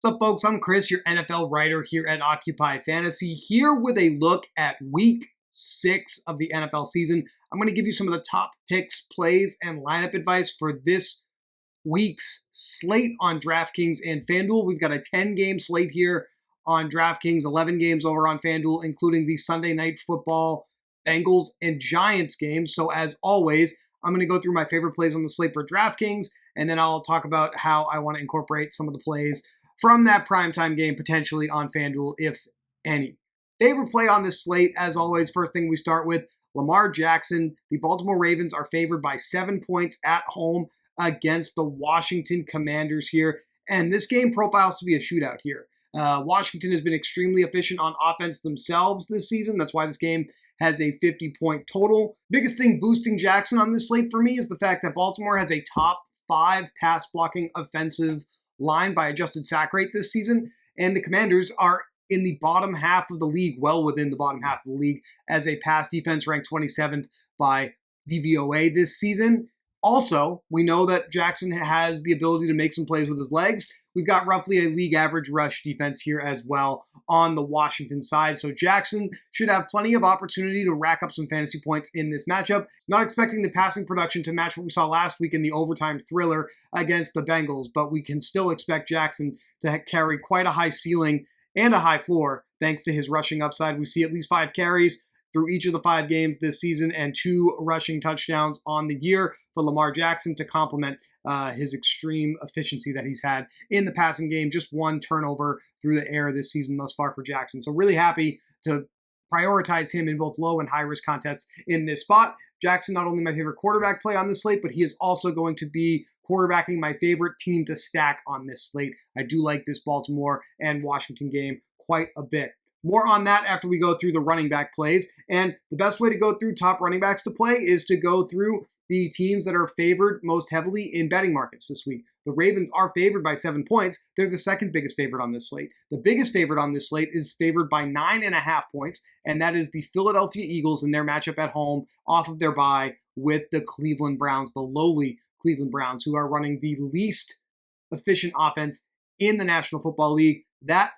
What's up, folks? I'm Chris, your NFL writer here at Occupy Fantasy, here with a look at Week 6 of the NFL season. I'm going to give you some of the top picks, plays, and lineup advice for this week's slate on DraftKings and FanDuel. We've got a 10-game slate here on DraftKings, 11 games over on FanDuel, including the Sunday Night Football Bengals and Giants games. So as always, I'm going to go through my favorite plays on the slate for DraftKings, and then I'll talk about how I want to incorporate some of the plays from that primetime game potentially on FanDuel, if any. Favorite play on this slate, as always, first thing we start with, Lamar Jackson. The Baltimore Ravens are favored by 7 points at home against the Washington Commanders here. And this game profiles to be a shootout here. Washington has been extremely efficient on offense themselves this season. That's why this game has a 50-point total. Biggest thing boosting Jackson on this slate for me is the fact that Baltimore has a top 5 pass blocking offensive line by adjusted sack rate this season, and the Commanders are in the bottom half of the league, well within the bottom half of the league, as a pass defense ranked 27th by DVOA this season. Also, we know that Jackson has the ability to make some plays with his legs. We've got roughly a league average rush defense here as well on the Washington side. So Jackson should have plenty of opportunity to rack up some fantasy points in this matchup. Not expecting the passing production to match what we saw last week in the overtime thriller against the Bengals, but we can still expect Jackson to carry quite a high ceiling and a high floor thanks to his rushing upside. We see at least 5 carries through each of the 5 games this season and 2 rushing touchdowns on the year for Lamar Jackson to complement his extreme efficiency that he's had in the passing game. Just 1 turnover through the air this season thus far for Jackson. So really happy to prioritize him in both low and high risk contests in this spot. Jackson, not only my favorite quarterback play on this slate, but he is also going to be quarterbacking my favorite team to stack on this slate. I do like this Baltimore and Washington game quite a bit. More on that after we go through the running back plays. And the best way to go through top running backs to play is to go through the teams that are favored most heavily in betting markets this week. The Ravens are favored by 7 points. They're the second biggest favorite on this slate. The biggest favorite on this slate is favored by 9.5 points, and that is the Philadelphia Eagles in their matchup at home off of their bye with the Cleveland Browns, the lowly Cleveland Browns, who are running the least efficient offense in the National Football League. That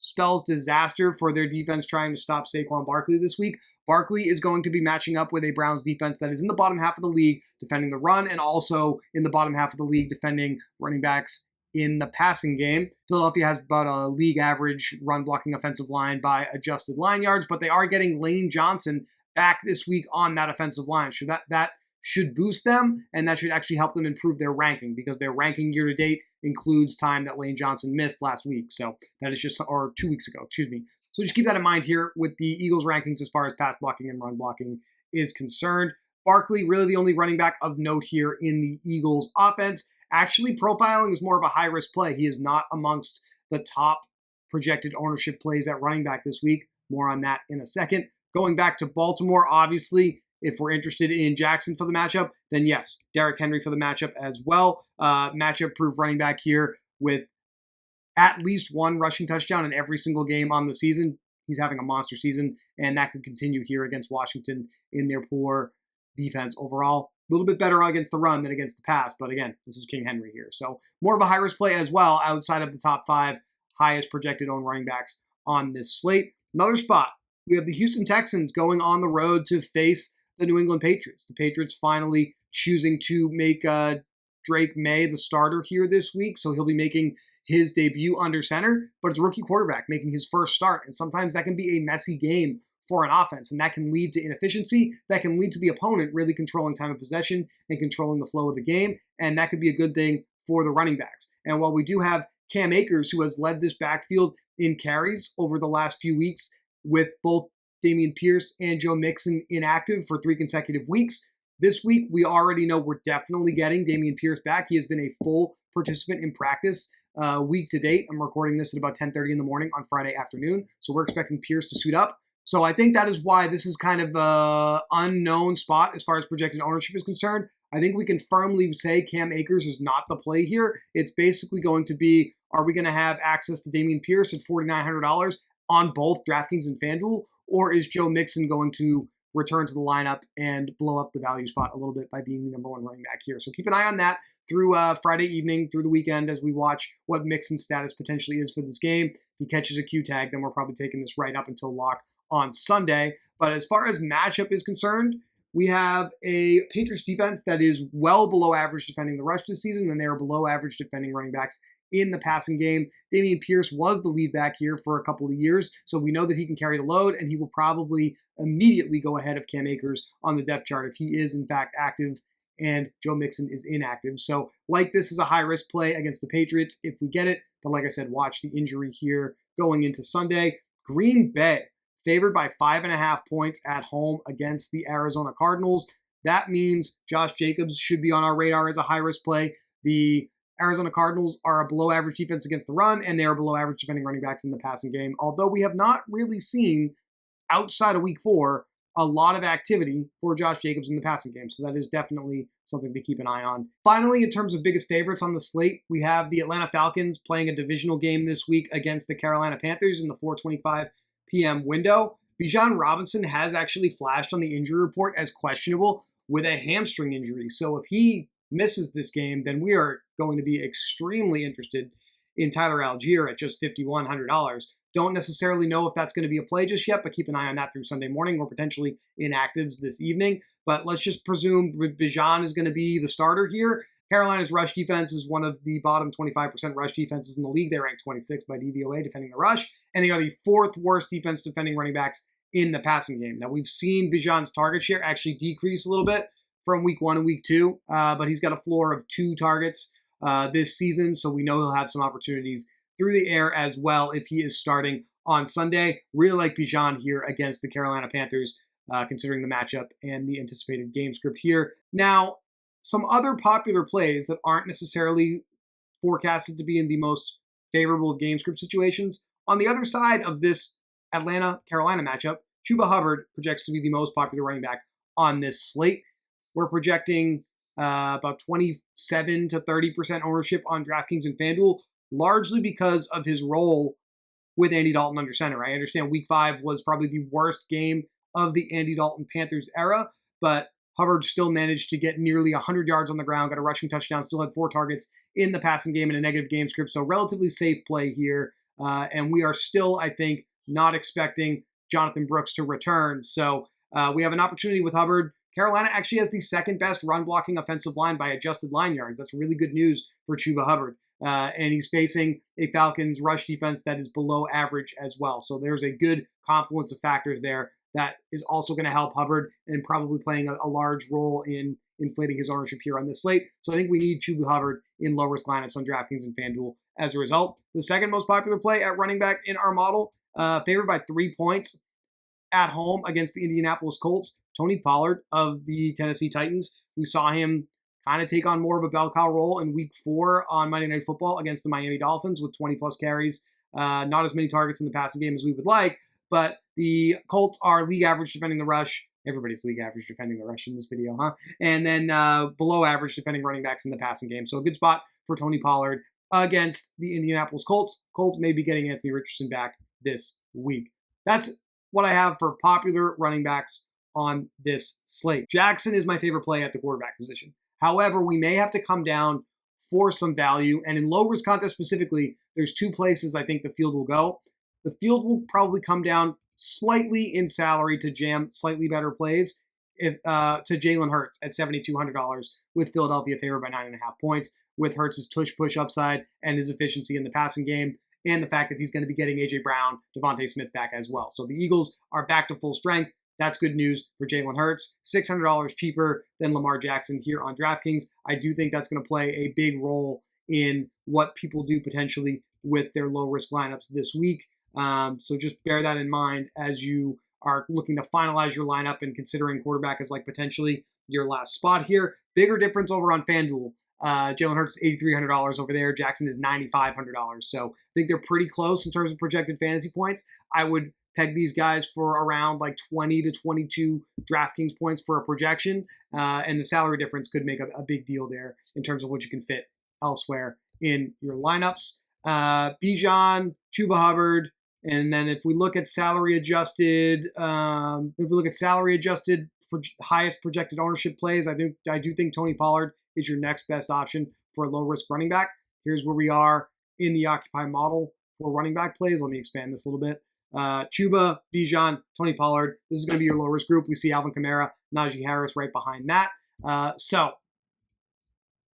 spells disaster for their defense trying to stop Saquon Barkley this week. Barkley is going to be matching up with a Browns defense that is in the bottom half of the league defending the run, and also in the bottom half of the league defending running backs in the passing game. Philadelphia has about a league average run blocking offensive line by adjusted line yards, but they are getting Lane Johnson back this week on that offensive line. So that should boost them, and that should actually help them improve their ranking, because their ranking year to date includes time that Lane Johnson missed last week. So that is just, or 2 weeks ago, excuse me. So just keep that in mind here with the Eagles rankings as far as pass blocking and run blocking is concerned. Barkley, really the only running back of note here in the Eagles offense. Actually, profiling is more of a high-risk play. He is not amongst the top projected ownership plays at running back this week. More on that in a second. Going back to Baltimore, obviously, if we're interested in Jackson for the matchup, then yes, Derrick Henry for the matchup as well. Matchup-proof running back here with at least 1 rushing touchdown in every single game on the season. He's having a monster season, and that could continue here against Washington in their poor defense overall. A little bit better against the run than against the pass, but again, this is King Henry here. So more of a high-risk play as well outside of the top 5 highest projected owned running backs on this slate. Another spot, we have the Houston Texans going on the road to face the New England Patriots. The Patriots finally choosing to make Drake May the starter here this week, so he'll be making his debut under center, but it's a rookie quarterback making his first start, and sometimes that can be a messy game for an offense, and that can lead to inefficiency, that can lead to the opponent really controlling time of possession and controlling the flow of the game, and that could be a good thing for the running backs. And while we do have Cam Akers, who has led this backfield in carries over the last few weeks, with both Dameon Pierce and Joe Mixon inactive for 3 consecutive weeks, this week we already know we're definitely getting Dameon Pierce back. He has been a full participant in practice week to date. I'm recording this at about 10:30 in the morning on Friday afternoon, so we're expecting Pierce to suit up. So I think that is why this is kind of an unknown spot as far as projected ownership is concerned. I think we can firmly say Cam Akers is not the play here. It's basically going to be, are we going to have access to Dameon Pierce at $4,900 on both DraftKings and FanDuel, or is Joe Mixon going to return to the lineup and blow up the value spot a little bit by being the number 1 running back here? So keep an eye on that through Friday evening, through the weekend, as we watch what Mixon's status potentially is for this game. If he catches a Q tag, then we're probably taking this right up until lock on Sunday. But as far as matchup is concerned, we have a Patriots defense that is well below average defending the rush this season, and they are below average defending running backs in the passing game. Dameon Pierce was the lead back here for a couple of years, so we know that he can carry the load, and he will probably immediately go ahead of Cam Akers on the depth chart if he is in fact active and Joe Mixon is inactive. So like this is a high-risk play against the Patriots if we get it, but like I said, watch the injury here going into Sunday. Green Bay, favored by 5.5 points at home against the Arizona Cardinals. That means Josh Jacobs should be on our radar as a high-risk play. The Arizona Cardinals are a below-average defense against the run, and they are below-average defending running backs in the passing game, although we have not really seen, outside of Week 4, a lot of activity for Josh Jacobs in the passing game. So that is definitely something to keep an eye on. Finally, in terms of biggest favorites on the slate, we have the Atlanta Falcons playing a divisional game this week against the Carolina Panthers in the 4:25 p.m. window. Bijan Robinson has actually flashed on the injury report as questionable with a hamstring injury. So if he misses this game, then we are going to be extremely interested in Tyler Algier at just $5,100. Don't necessarily know if that's going to be a play just yet, but keep an eye on that through Sunday morning or potentially inactives this evening. But let's just presume Bijan is going to be the starter here. Carolina's rush defense is one of the bottom 25% rush defenses in the league. They rank 26 by DVOA defending the rush, and they are the fourth worst defense defending running backs in the passing game. Now, we've seen Bijan's target share actually decrease a little bit from Week 1 and Week 2, but he's got a floor of 2 targets this season, so we know he'll have some opportunities through the air as well if he is starting on Sunday. Really like Bijan here against the Carolina Panthers, considering the matchup and the anticipated game script here. Now, some other popular plays that aren't necessarily forecasted to be in the most favorable of game script situations. On the other side of this Atlanta-Carolina matchup, Chuba Hubbard projects to be the most popular running back on this slate. We're projecting about 27 to 30% ownership on DraftKings and FanDuel, largely because of his role with Andy Dalton under center. I understand Week 5 was probably the worst game of the Andy Dalton Panthers era, but Hubbard still managed to get nearly 100 yards on the ground, got a rushing touchdown, still had 4 targets in the passing game and a negative game script, so relatively safe play here. And we are still, I think, not expecting Jonathan Brooks to return. So we have an opportunity with Hubbard. Carolina actually has the second best run blocking offensive line by adjusted line yards. That's really good news for Chuba Hubbard. And he's facing a Falcons rush defense that is below average as well. So there's a good confluence of factors there that is also going to help Hubbard and probably playing a large role in inflating his ownership here on this slate. So I think we need Chuba Hubbard in low-risk lineups on DraftKings and FanDuel as a result. The second most popular play at running back in our model, favored by 3 points at home against the Indianapolis Colts, Tony Pollard of the Tennessee Titans. We saw him kind of take on more of a bell cow role in Week 4 on Monday Night Football against the Miami Dolphins with 20-plus carries. Not as many targets in the passing game as we would like, but the Colts are league average defending the rush. Everybody's league average defending the rush in this video, huh? And then below average defending running backs in the passing game. So a good spot for Tony Pollard against the Indianapolis Colts. Colts may be getting Anthony Richardson back this week. That's what I have for popular running backs on this slate. Jackson is my favorite play at the quarterback position. However, we may have to come down for some value. And in low-risk contests specifically, there's 2 places I think the field will go. The field will probably come down slightly in salary to jam slightly better plays to Jalen Hurts at $7,200 with Philadelphia favored by 9.5 points, with Hurts' tush-push upside and his efficiency in the passing game, and the fact that he's going to be getting A.J. Brown, Devontae Smith back as well. So the Eagles are back to full strength. That's good news for Jalen Hurts. $600 cheaper than Lamar Jackson here on DraftKings. I do think that's going to play a big role in what people do potentially with their low-risk lineups this week. So just bear that in mind as you are looking to finalize your lineup and considering quarterback as like potentially your last spot here. Bigger difference over on FanDuel. Jalen Hurts is $8,300 over there. Jackson is $9,500. So I think they're pretty close in terms of projected fantasy points. I would peg these guys for around like 20 to 22 DraftKings points for a projection. And the salary difference could make a big deal there in terms of what you can fit elsewhere in your lineups. Bijan, Chuba Hubbard, and then if we look at salary adjusted, highest projected ownership plays, I do think Tony Pollard is your next best option for a low-risk running back. Here's where we are in the Occupy model for running back plays. Let me expand this a little bit. Chuba, Bijan, Tony Pollard. This is going to be your low-risk group. We see Alvin Kamara, Najee Harris right behind that. So,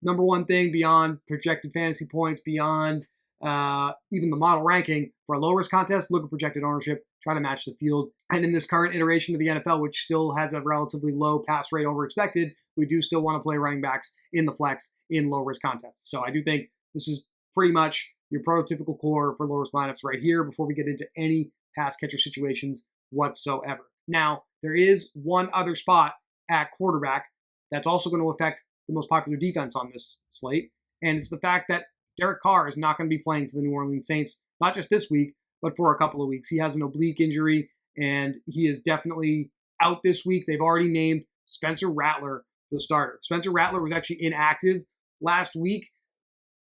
number one thing beyond projected fantasy points, beyond even the model ranking for a low-risk contest, look at projected ownership, try to match the field. And in this current iteration of the NFL, which still has a relatively low pass rate over expected, we do still want to play running backs in the flex in low-risk contests. So I do think this is pretty much your prototypical core for low-risk lineups right here before we get into any pass catcher situations whatsoever. Now, there is one other spot at quarterback that's also going to affect the most popular defense on this slate, and it's the fact that Derek Carr is not going to be playing for the New Orleans Saints, not just this week, but for a couple of weeks. He has an oblique injury, and he is definitely out this week. They've already named Spencer Rattler the starter. Spencer Rattler was actually inactive last week.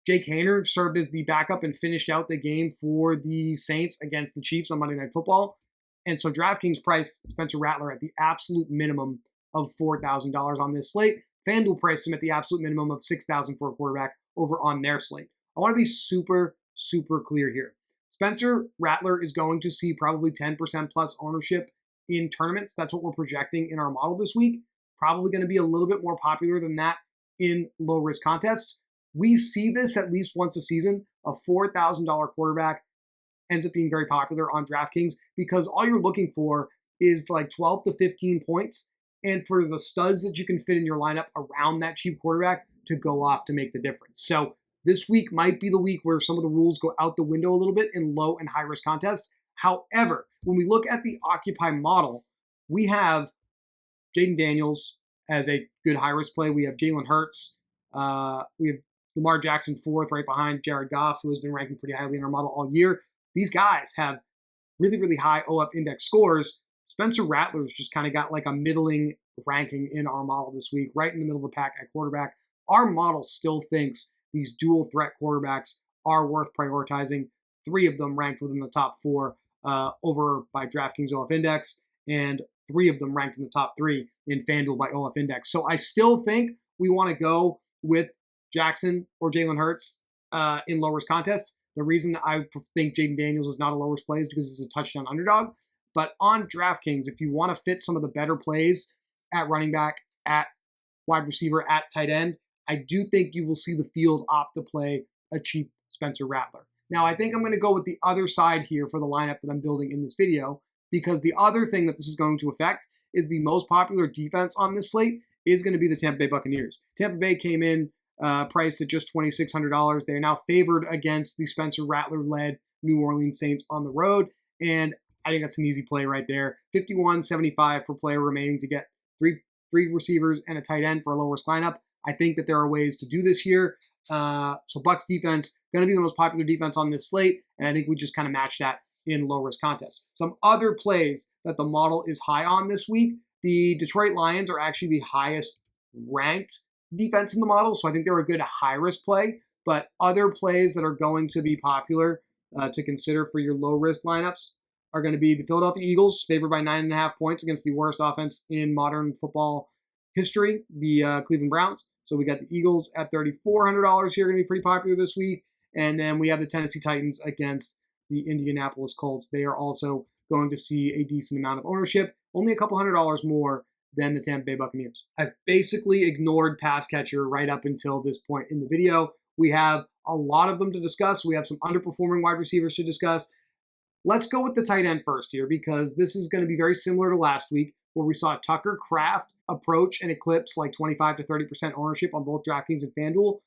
Jake Haener served as the backup and finished out the game for the Saints against the Chiefs on Monday Night Football. And so DraftKings priced Spencer Rattler at the absolute minimum of $4,000 on this slate. FanDuel priced him at the absolute minimum of $6,000 for a quarterback over on their slate. I want to be super, super clear here. Spencer Rattler is going to see probably 10% plus ownership in tournaments. That's what we're projecting in our model this week. Probably going to be a little bit more popular than that in low-risk contests. We see this at least once a season. A $4,000 quarterback ends up being very popular on DraftKings because all you're looking for is like 12 to 15 points. And for the studs that you can fit in your lineup around that cheap quarterback to go off to make the difference. So this week might be the week where some of the rules go out the window a little bit in low and high risk contests. However, when we look at the Occupy model, we have Jaden Daniels as a good high risk play. We have Jalen Hurts. We have Lamar Jackson fourth right behind Jared Goff, who has been ranking pretty highly in our model all year. These guys have really, really high OF index scores. Spencer Rattler's just kind of got like a middling ranking in our model this week, right in the middle of the pack at quarterback. Our model still thinks these dual threat quarterbacks are worth prioritizing. 3 of them ranked within the top 4 over by DraftKings OF index, and 3 of them ranked in the top 3 in FanDuel by OF index. So I still think we want to go with Jackson or Jalen Hurts in low-risk contests. The reason I think Jaden Daniels is not a low-risk play is because he's a touchdown underdog. But on DraftKings, if you want to fit some of the better plays at running back, at wide receiver, at tight end, I do think you will see the field opt to play a cheap Spencer Rattler. Now, I think I'm going to go with the other side here for the lineup that I'm building in this video, because the other thing that this is going to affect is the most popular defense on this slate is going to be the Tampa Bay Buccaneers. Tampa Bay came in priced at just $2,600. They are now favored against the Spencer Rattler-led New Orleans Saints on the road, and I think that's an easy play right there. $51.75 per player remaining to get three receivers and a tight end for a low-risk lineup. I think that there are ways to do this here. So Bucs defense, going to be the most popular defense on this slate, and I think we just kind of match that in low-risk contests. Some other plays that the model is high on this week, the Detroit Lions are actually the highest ranked defense in the model, so I think they're a good high-risk play, but other plays that are going to be popular to consider for your low-risk lineups are going to be the Philadelphia Eagles, favored by 9.5 points against the worst offense in modern football history, the Cleveland Browns. So we got the Eagles at $3,400 here, going to be pretty popular this week. And then we have the Tennessee Titans against the Indianapolis Colts. They are also going to see a decent amount of ownership, only a couple $100 more than the Tampa Bay Buccaneers. I've basically ignored pass catcher right up until this point in the video. We have a lot of them to discuss. We have some underperforming wide receivers to discuss. Let's go with the tight end first here, because this is going to be very similar to last week, where we saw Tucker Kraft approach and eclipse like 25 to 30% ownership on both DraftKings and FanDuel.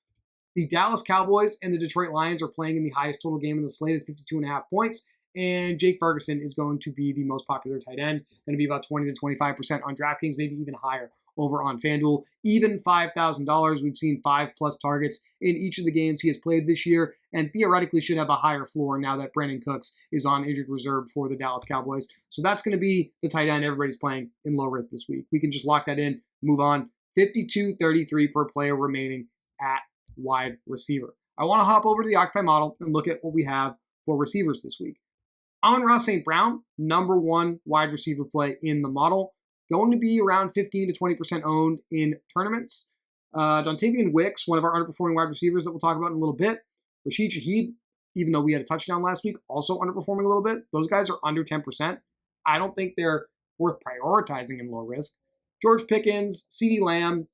The Dallas Cowboys and the Detroit Lions are playing in the highest total game in the slate at 52.5 points, and Jake Ferguson is going to be the most popular tight end, going to be about 20 to 25% on DraftKings, maybe even higher over on FanDuel. Even $5,000, we've seen 5+ targets in each of the games he has played this year, and theoretically should have a higher floor now that Brandon Cooks is on injured reserve for the Dallas Cowboys. So that's going to be the tight end everybody's playing in low risk this week. We can just lock that in, move on. $52.33 per player remaining at wide receiver. I want to hop over to the Occupy model and look at what we have for receivers this week. Amon-Ra St. Brown, number 1 wide receiver play in the model, going to be around 15 to 20% owned in tournaments. Dontavian Wicks, one of our underperforming wide receivers that we'll talk about in a little bit. Rashid Shaheed, even though we had a touchdown last week, also underperforming a little bit. Those guys are under 10%. I don't think they're worth prioritizing in low risk. George Pickens, CeeDee Lamb,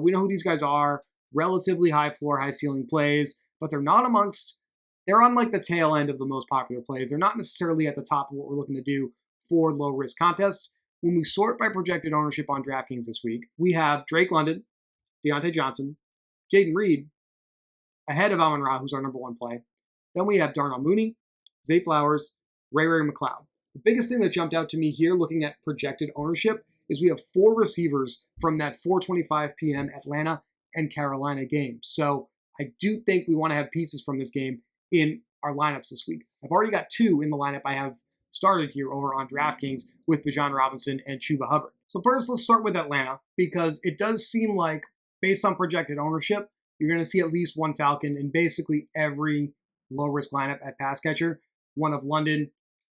we know who these guys are. Relatively high floor, high ceiling plays, but they're on like the tail end of the most popular plays. They're not necessarily at the top of what we're looking to do for low risk contests. When we sort by projected ownership on DraftKings this week, we have Drake London, Deontay Johnson, Jaden Reed, ahead of Amon-Ra, who's our number one play. Then we have Darnell Mooney, Zay Flowers, Ray McCloud. The biggest thing that jumped out to me here looking at projected ownership is we have 4 receivers from that 4:25 p.m. Atlanta and Carolina game. So I do think we want to have pieces from this game in our lineups this week. I've already got 2 in the lineup I have started here over on DraftKings with Bijan Robinson and Chuba Hubbard. So first, let's start with Atlanta because it does seem like, based on projected ownership, you're going to see at least one Falcon in basically every low-risk lineup at pass catcher, one of London,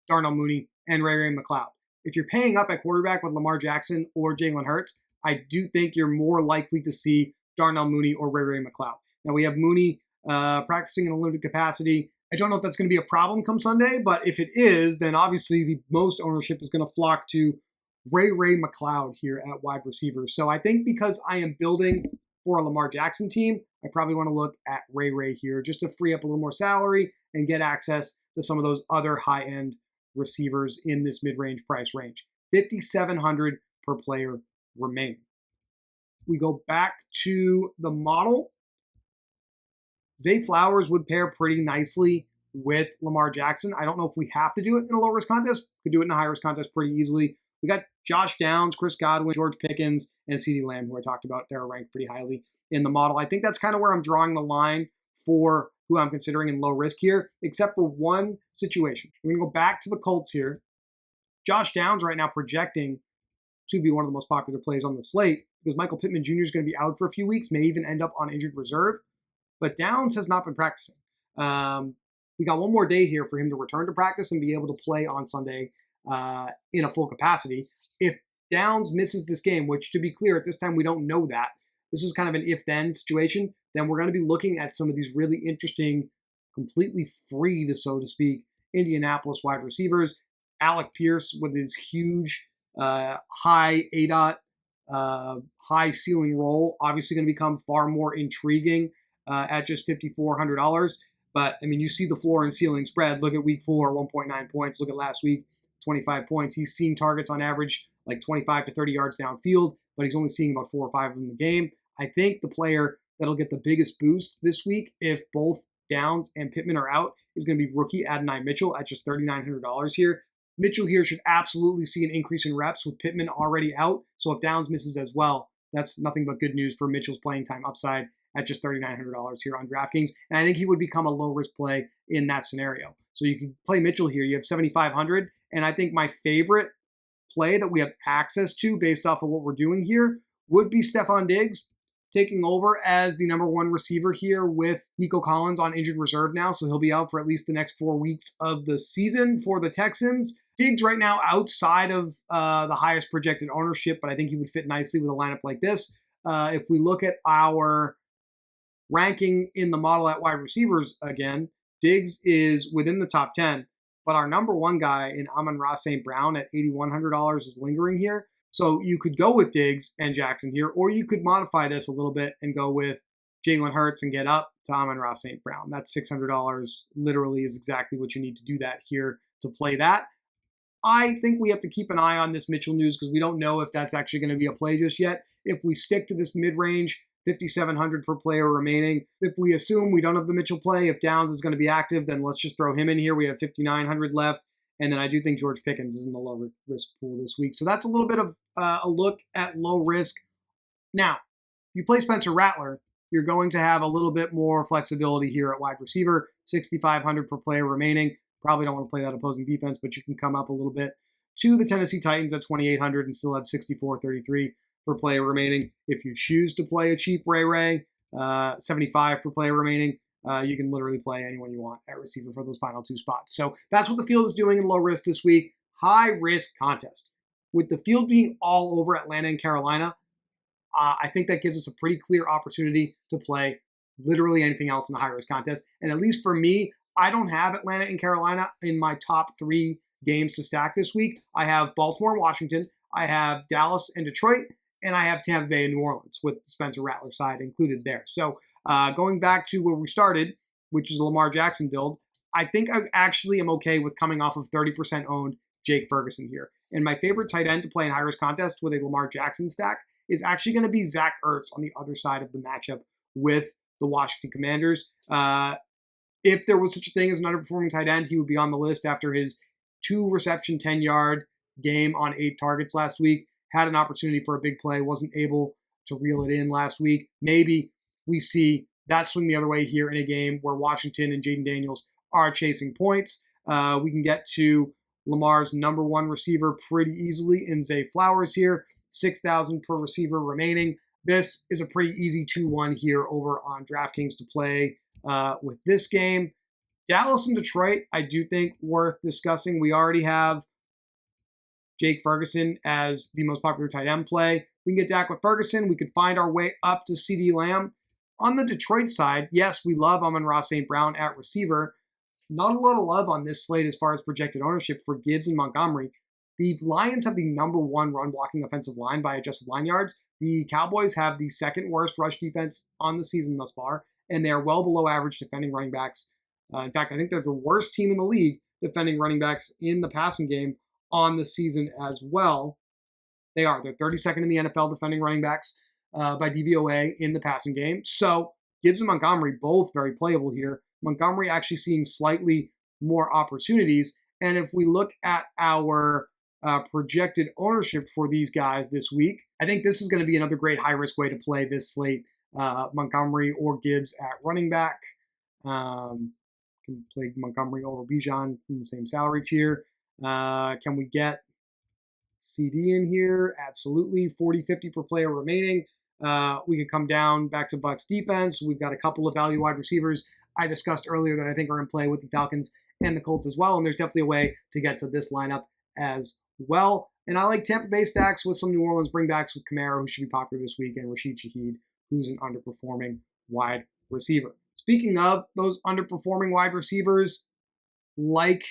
Darnell Mooney, and Ray McCloud. If you're paying up at quarterback with Lamar Jackson or Jalen Hurts, I do think you're more likely to see Darnell Mooney or Ray McCloud. Now, we have Mooney practicing in a limited capacity. I don't know if that's going to be a problem come Sunday, but if it is, then obviously the most ownership is going to flock to Ray McCloud here at wide receiver. So I think because I am building for a Lamar Jackson team, I probably want to look at Ray here just to free up a little more salary and get access to some of those other high-end receivers in this mid-range price range. $5,700 per player remaining. We go back to the model. Zay Flowers would pair pretty nicely with Lamar Jackson. I don't know if we have to do it in a low-risk contest. Could do it in a high-risk contest pretty easily. We got Josh Downs, Chris Godwin, George Pickens, and CeeDee Lamb, who I talked about. They're ranked pretty highly in the model. I think that's kind of where I'm drawing the line for who I'm considering in low risk here, except for one situation. We're going to go back to the Colts here. Josh Downs right now projecting to be one of the most popular plays on the slate because Michael Pittman Jr. is going to be out for a few weeks, may even end up on injured reserve. But Downs has not been practicing. We got one more day here for him to return to practice and be able to play on Sunday in a full capacity. If Downs misses this game, which to be clear, at this time we don't know that, this is kind of an if-then situation, then we're going to be looking at some of these really interesting, completely free, so to speak, Indianapolis wide receivers. Alec Pierce with his huge high ADOT, high ceiling role, obviously going to become far more intriguing at just $5,400. But, I mean, you see the floor and ceiling spread. Look at week 4, 1.9 points. Look at last week, 25 points. He's seeing targets on average like 25 to 30 yards downfield, but he's only seeing about 4 or 5 of them in the game. I think the player that'll get the biggest boost this week, if both Downs and Pittman are out, is going to be rookie Adonai Mitchell at just $3,900 here. Mitchell here should absolutely see an increase in reps with Pittman already out. So if Downs misses as well, that's nothing but good news for Mitchell's playing time upside at just $3,900 here on DraftKings. And I think he would become a low-risk play in that scenario. So you can play Mitchell here. You have $7,500. And I think my favorite play that we have access to based off of what we're doing here would be Stephon Diggs taking over as the number 1 receiver here with Nico Collins on injured reserve now. So he'll be out for at least the next 4 weeks of the season for the Texans. Diggs right now outside of the highest projected ownership, but I think he would fit nicely with a lineup like this. If we look at our ranking in the model at wide receivers again, Diggs is within the top 10, but our number 1 guy in Amon-Ra St. Brown at $8,100 is lingering here. So you could go with Diggs and Jackson here, or you could modify this a little bit and go with Jalen Hurts and get up to Amon-Ra St. Brown. That $600 literally is exactly what you need to do that here to play that. I think we have to keep an eye on this Mitchell news because we don't know if that's actually going to be a play just yet. If we stick to this mid-range, $5,700 per player remaining. If we assume we don't have the Mitchell play, if Downs is going to be active, then let's just throw him in here. We have $5,900 left. And then I do think George Pickens is in the low risk pool this week. So that's a little bit of a look at low risk. Now, if you play Spencer Rattler, you're going to have a little bit more flexibility here at wide receiver. $6,500 per player remaining. Probably don't want to play that opposing defense, but you can come up a little bit to the Tennessee Titans at $2,800 and still have $6,433 per player remaining. If you choose to play a cheap Ray, $75 per player remaining, you can literally play anyone you want at receiver for those final 2 spots. So that's what the field is doing in low risk this week. High risk contest. With the field being all over Atlanta and Carolina, I think that gives us a pretty clear opportunity to play literally anything else in the high-risk contest. And at least for me, I don't have Atlanta and Carolina in my top 3 games to stack this week. I have Baltimore and Washington, I have Dallas and Detroit, and I have Tampa Bay and New Orleans with Spencer Rattler's side included there. So going back to where we started, which is a Lamar Jackson build, I think I actually am okay with coming off of 30% owned Jake Ferguson here. And my favorite tight end to play in high-risk contests with a Lamar Jackson stack is actually going to be Zach Ertz on the other side of the matchup with the Washington Commanders. If there was such a thing as an underperforming tight end, he would be on the list after his 2-reception, 10-yard game on 8 targets last week. Had an opportunity for a big play, wasn't able to reel it in last week. Maybe we see that swing the other way here in a game where Washington and Jaden Daniels are chasing points. We can get to Lamar's number 1 receiver pretty easily in Zay Flowers here. 6,000 per receiver remaining. This is a pretty easy 2-1 here over on DraftKings to play with this game. Dallas and Detroit, I do think worth discussing. We already have Jake Ferguson as the most popular tight end play. We can get Dak with Ferguson. We could find our way up to CeeDee Lamb. On the Detroit side, yes, we love Amon-Ra St. Brown at receiver. Not a lot of love on this slate as far as projected ownership for Gibbs and Montgomery. The Lions have the number 1 run-blocking offensive line by adjusted line yards. The Cowboys have the 2nd worst rush defense on the season thus far, and they are well below average defending running backs. In fact, I think they're the worst team in the league defending running backs in the passing game on the season as well. They are. They're 32nd in the NFL defending running backs by DVOA in the passing game. So Gibbs and Montgomery both very playable here. Montgomery actually seeing slightly more opportunities. And if we look at our projected ownership for these guys this week, I think this is going to be another great high-risk way to play this slate. Montgomery or Gibbs at running back. Can play Montgomery over Bijan in the same salary tier. Can we get CD in here? Absolutely. 40-50 per player remaining. We could come down back to Bucs defense. We've got a couple of value wide receivers I discussed earlier that I think are in play with the Falcons and the Colts as well. And there's definitely a way to get to this lineup as well. And I like Tampa Bay stacks with some New Orleans bringbacks with Kamara, who should be popular this week, and Rashid Shaheed, who's an underperforming wide receiver. Speaking of those underperforming wide receivers, like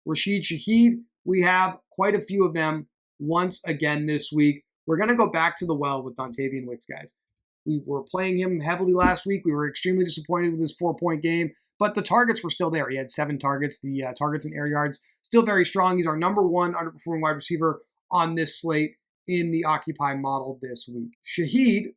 Rashid Shaheed, we have quite a few of them once again this week. We're going to go back to the well with Dontavian Wicks, guys. We were playing him heavily last week. We were extremely disappointed with his 4-point game, but the targets were still there. He had 7 targets. The targets and air yards still very strong. He's our number 1 underperforming wide receiver on this slate in the Occupy model this week. Shaheed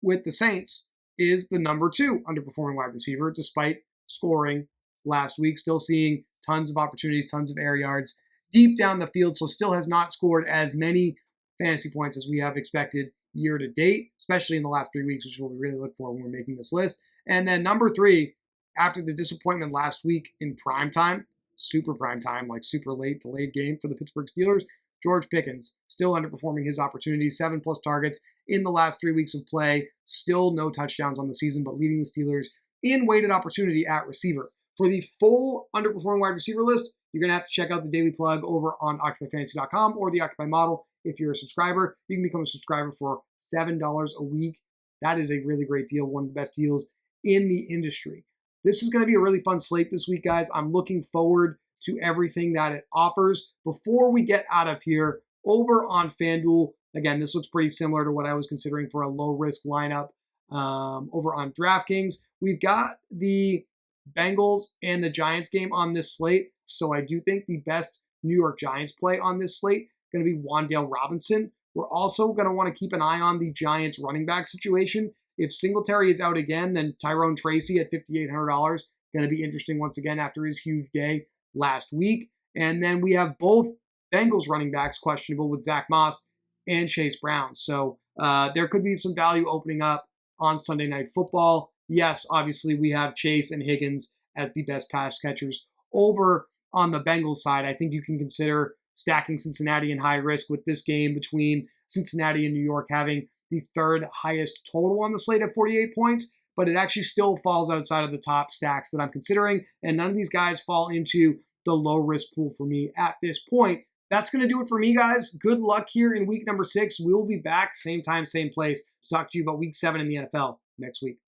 with the Saints is the number 2 underperforming wide receiver, despite scoring last week. Still seeing tons of opportunities, tons of air yards deep down the field, so still has not scored as many fantasy points as we have expected year to date, especially in the last 3 weeks, which is what we really look for when we're making this list. And then number 3, after the disappointment last week in prime time, super prime time, like super late, delayed game for the Pittsburgh Steelers, George Pickens still underperforming his opportunities, 7+ targets in the last 3 weeks of play, still no touchdowns on the season, but leading the Steelers in weighted opportunity at receiver. For the full underperforming wide receiver list, you're going to have to check out the daily plug over on OccupyFantasy.com or the Occupy model. If you're a subscriber, you can become a subscriber for $7 a week. That is a really great deal, one of the best deals in the industry. This is going to be a really fun slate this week, guys. I'm looking forward to everything that it offers. Before we get out of here, over on FanDuel, again, this looks pretty similar to what I was considering for a low-risk lineup. Over on DraftKings, we've got the Bengals and the Giants game on this slate. So I do think the best New York Giants play on this slate is going to be Wan'Dale Robinson. We're also going to want to keep an eye on the Giants running back situation. If Singletary is out again, then Tyrone Tracy at $5,800 going to be interesting once again after his huge day last week. And then we have both Bengals running backs questionable with Zach Moss and Chase Brown. So there could be some value opening up on Sunday Night Football. Yes, obviously we have Chase and Higgins as the best pass catchers. Over on the Bengals side, I think you can consider stacking Cincinnati in high risk with this game between Cincinnati and New York having the 3rd highest total on the slate at 48 points, but it actually still falls outside of the top stacks that I'm considering, and none of these guys fall into the low risk pool for me at this point. That's going to do it for me, guys. Good luck here in week number 6. We'll be back same time, same place to talk to you about week 7 in the NFL next week.